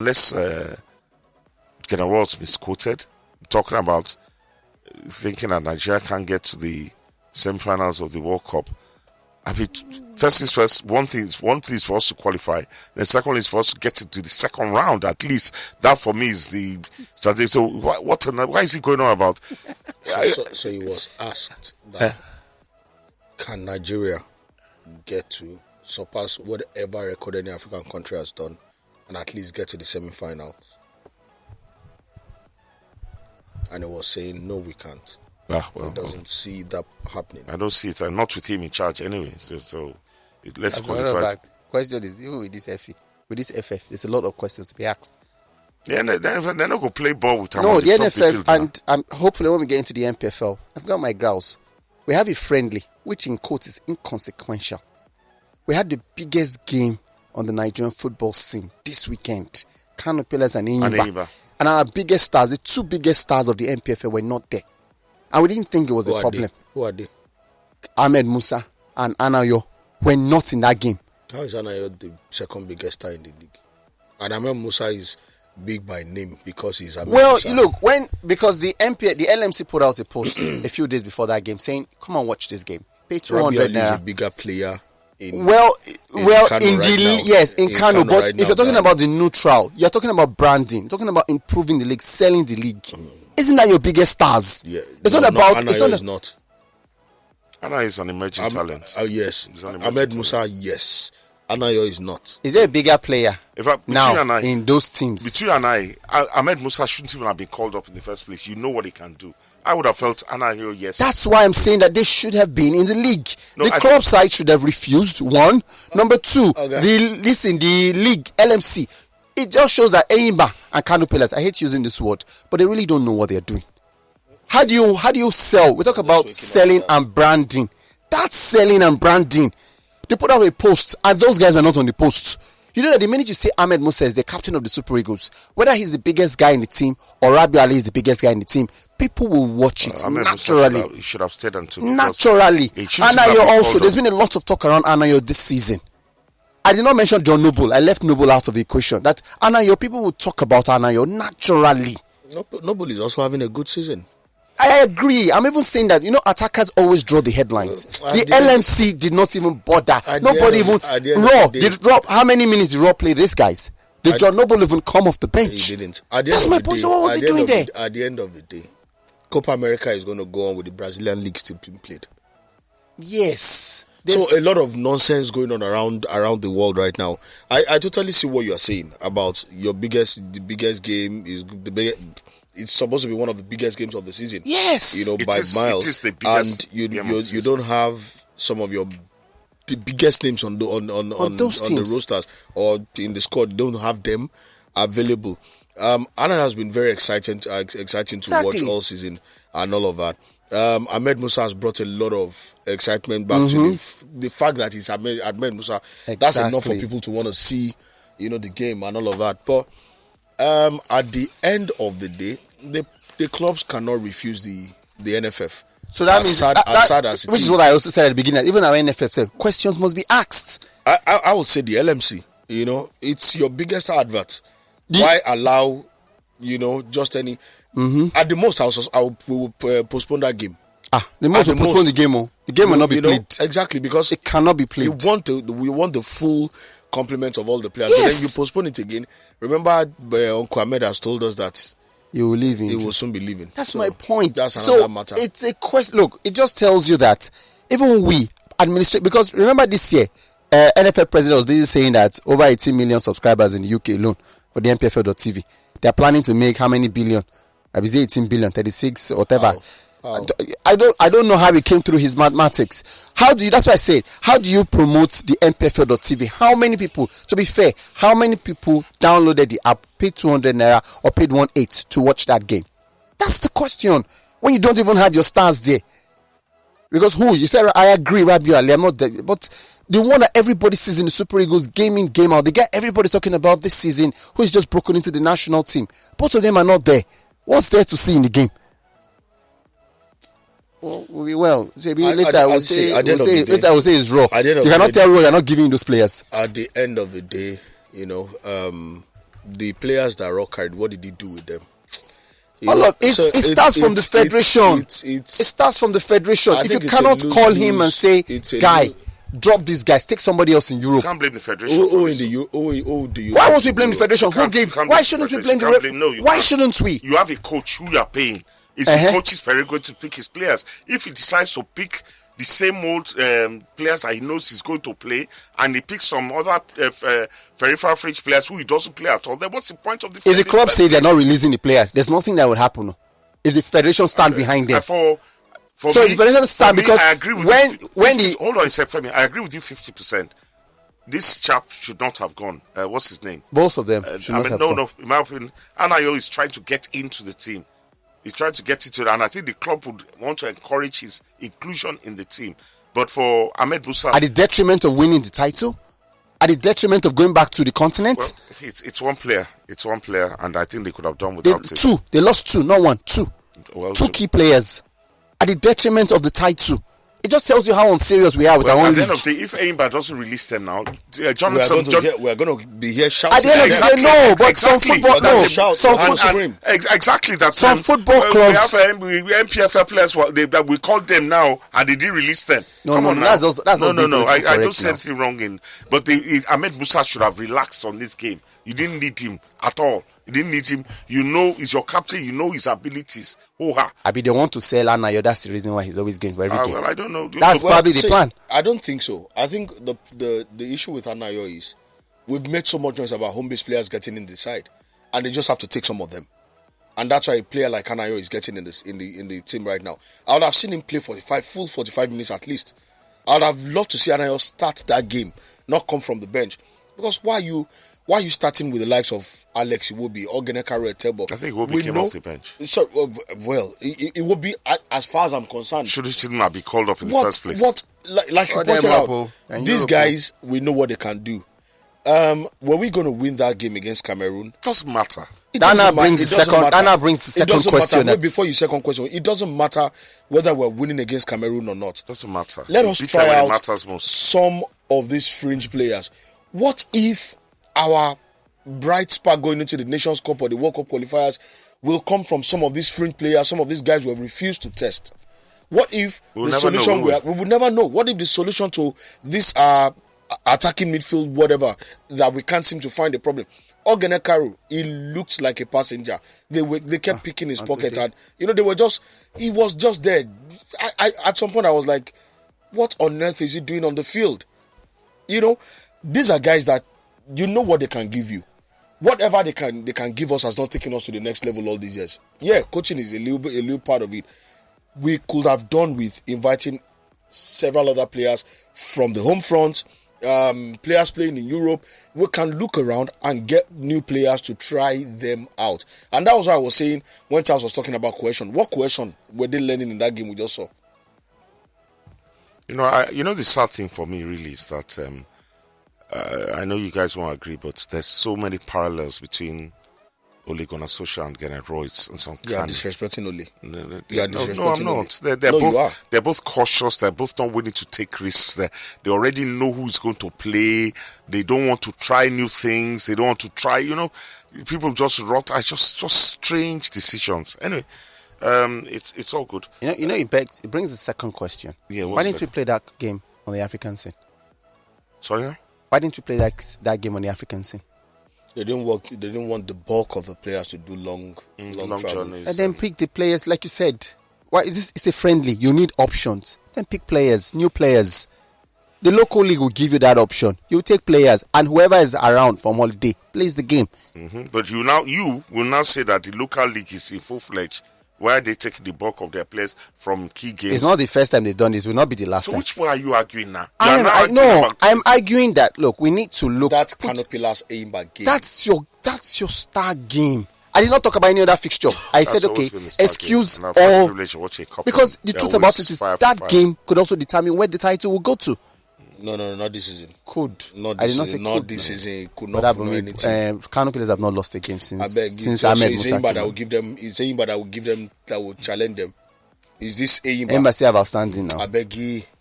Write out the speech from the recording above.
Let's get our words misquoted. Talking about thinking that Nigeria can't get to the semi-finals of the World Cup. I mean, first things first. One thing is for us to qualify. The second is for us to get into the second round. At least that for me is the strategy. So why is he going on about? So he was asked that can Nigeria get to surpass whatever record any African country has done and at least get to the semi-finals? And he was saying, no, we can't. He doesn't see that happening. I don't see it. I'm not with him in charge anyway. So let's qualify. Question is, even with this FF, there's a lot of questions to be asked. Yeah, they're not going to play ball with No, the NFF, and hopefully when we get into the NPFL, I've got my grouse. We have a friendly, which in quotes is inconsequential. We had the biggest game on the Nigerian football scene this weekend. Kano Pillars and Enyimba. And our biggest stars, the two biggest stars of the NPFL were not there. And we didn't think it was a problem. Who are they? Ahmed Musa and Anayo were not in that game. How is Anayo the second biggest star in the league? And Ahmed Musa is big by name because he's Ahmed Musa. Look, because the LMC put out a post a few days before that game saying, come and watch this game. Pay 200 naira. Is a bigger player in Kano in Kano, but right if you're talking about the neutral, you're talking about branding, talking about improving the league, selling the league. Isn't that your biggest stars? Yeah, it's not about. Anayo is not. Anayo is an emerging talent. Yes, Ahmed Musa. Yes, Anayo is not. Is there a bigger player now in those teams? Between Ahmed Musa shouldn't even have been called up in the first place. You know what he can do. I would have felt Anayo, yes. That's why I'm saying that they should have been in the league. The club side should have refused. One, number two, the league LMC. It just shows that Enyimba and Kano Pillars, I hate using this word, but they really don't know what they're doing. How do you sell? We talk about selling and branding. That's selling and branding. They put out a post, and those guys were not on the post. You know that the minute you say Ahmed Musa is the captain of the Super Eagles, whether he's the biggest guy in the team or Rabi Ali is the biggest guy in the team, people will watch it naturally. He should have stayed until naturally. Anayo also, there's been a lot of talk around Anayo this season. I did not mention John Noble. I left Noble out of the equation. That Anayo, people will talk about Anayo naturally. Noble is also having a good season. I agree. I'm even saying that, attackers always draw the headlines. The LMC did not even bother. Nobody even. Raw. How many minutes did Raw play these guys? Did John Noble even come off the bench? He didn't. That's my point. So what was he doing there? At the end of the day, Copa America is going to go on with the Brazilian league still being played. Yes. So a lot of nonsense going on around the world right now. I totally see what you are saying about the biggest game is the biggest. It's supposed to be one of the biggest games of the season. Yes, by miles. It is the biggest, and you don't have some of the biggest names on the rosters or in the squad. You don't have them available. Anna has been very exciting to watch all season and all of that. Ahmed Musa has brought a lot of excitement back to the fact that he's Ahmed Musa. Exactly. That's enough for people to want to see, the game and all of that. But at the end of the day, the clubs cannot refuse the NFF. So that means sad as it which is what I also said at the beginning. Even our NFF said questions must be asked. I would say the LMC. It's your biggest advert. Why allow just any? At the most, we will postpone that game. The most will postpone the game. The game will not be played. Exactly, because it cannot be played. We want the full complement of all the players. Yes. But then you postpone it again. Remember, Uncle Ahmed has told us that he will leave. He will soon be leaving. That's my point. That's another matter. It's a question. Look, it just tells you that even we administrate, because remember this year, NFL president was basically saying that over 18 million subscribers in the UK alone for the NPFL.TV. They are planning to make how many billion? I was 18 billion, 36, whatever. How? I don't know how it came through his mathematics. That's why I say, how do you promote the NPFL.TV? How many people, to be fair, how many people downloaded the app, paid 200 naira or paid 1.8 to watch that game? That's the question. When you don't even have your stars there. Because you said, I agree, Rabi Ali, I'm not there, but the one that everybody sees in the Super Eagles game in, game out, the guy everybody's talking about this season, who is just broken into the national team, both of them are not there. What's there to see in the game? Later I will say it's raw. You cannot tell raw you're not giving those players. At the end of the day, the players that Rock carried, what did he do with them? It starts from the federation. It starts from the federation. If you cannot call him and say, guy, drop these guys, take somebody else in Europe. You can't blame the federation. Why won't we blame the federation? Why shouldn't we blame the ref? Why shouldn't we? You have a coach who you are paying. It's the coach's prerogative to pick his players. If he decides to pick the same old players that he knows he's going to play, and he picks some other peripheral fringe players who he doesn't play at all, then what's the point of the If the club say they're not releasing the player, there's nothing that would happen. If the federation stand behind them. So the federation stand because I agree with hold on a sec, Femi. I agree with you 50%. This chap should not have gone. What's his name? Both of them should not have gone. No. In my opinion, Anayo is trying to get into the team. He's trying to get into it, and I think the club would want to encourage his inclusion in the team. But for Ahmed Musa, at the detriment of winning the title, at the detriment of going back to the continent, it's one player. It's one player, and I think they could have done without it. They lost two, not one, two. Two key players at the detriment of the title. It just tells you how unserious we are with our own league. At the end of the day, if Enyimba doesn't release them now, we're going to be here shouting. At the end of the day, no, but some football, exactly that. Some football clubs, we have NPFL players. We called them now, and they didn't release them. No. I don't see anything wrong in. But Ahmed Musa should have relaxed on this game. You didn't need him at all. You didn't need him. You know he's your captain. You know his abilities. They want to sell Anayo. That's the reason why he's always going for every game. Well, I don't know. That's probably the plan. I don't think so. I think the issue with Anayo is we've made so much noise about home-based players getting in the side, and they just have to take some of them. And that's why a player like Anayo is getting in the team right now. I would have seen him play full 45 minutes at least. I would have loved to see Anayo start that game, not come from the bench. Because why are you starting with the likes of Alex Iwobi or Genekaru Etebo? I think Iwobi came off the bench. So, it would be, as far as I'm concerned. Shouldn't have been called up in the first place. Like you pointed out, these guys, we know what they can do. Were we going to win that game against Cameroon? Doesn't matter. Dana brings the second question. Wait, before your second question, it doesn't matter whether we're winning against Cameroon or not. Doesn't matter. Let us try out some of these fringe players. What if our bright spark going into the Nations Cup or the World Cup qualifiers will come from some of these fringe players, some of these guys who have refused to test? What if the solution we would never know? What if the solution to this attacking midfield, whatever, that we can't seem to find a problem? Genekaru, he looked like a passenger. They kept picking his pockets, and he was just there. I at some point I was like, what on earth is he doing on the field? These are guys that what they can give you. Whatever they can give us has not taken us to the next level all these years. Yeah, coaching is a little part of it. We could have done with inviting several other players from the home front, players playing in Europe. We can look around and get new players to try them out. And that was what I was saying when Charles was talking about cohesion. What cohesion were they learning in that game we just saw? The sad thing for me really is that I know you guys won't agree, but there's so many parallels between Ole Gunnar Solskjaer and Gernot Royce and some. You are disrespecting Ole. No, I'm not. They're both cautious. They're both not willing to take risks. They already know who's going to play. They don't want to try new things. They don't want to try. People just rot. Just strange decisions. Anyway, it's all good. It brings the second question. Yeah. Why didn't we play that game on the African scene? Sorry. Why didn't we play that game on the African scene? They didn't want the bulk of the players to do long journeys. And then pick the players, like you said. Why is this? It's a friendly. You need options. Then pick players, new players. The local league will give you that option. You take players, and whoever is around from holiday plays the game. Mm-hmm. But you will now say that the local league is in full-fledged. Why they take the bulk of their players from key games? It's not the first time they've done this. It will not be the last time. So which one are you arguing now? I'm arguing that, look, we need to look. That's Kano Pillars Enyimba game. That's your star game. I did not talk about any other fixture. I said, okay, excuse all. Because the truth about it is that game could also determine where the title will go to. No, not this season. Could. Not this season. Not this season. Could not know anything. Kano Pillars have not lost a game since Ahmed Musa Anayo Iwuala that will give them. Is Enyimba that will give them, that will challenge them? Is this Enyimba? Enyimba still have outstanding now. I beg you.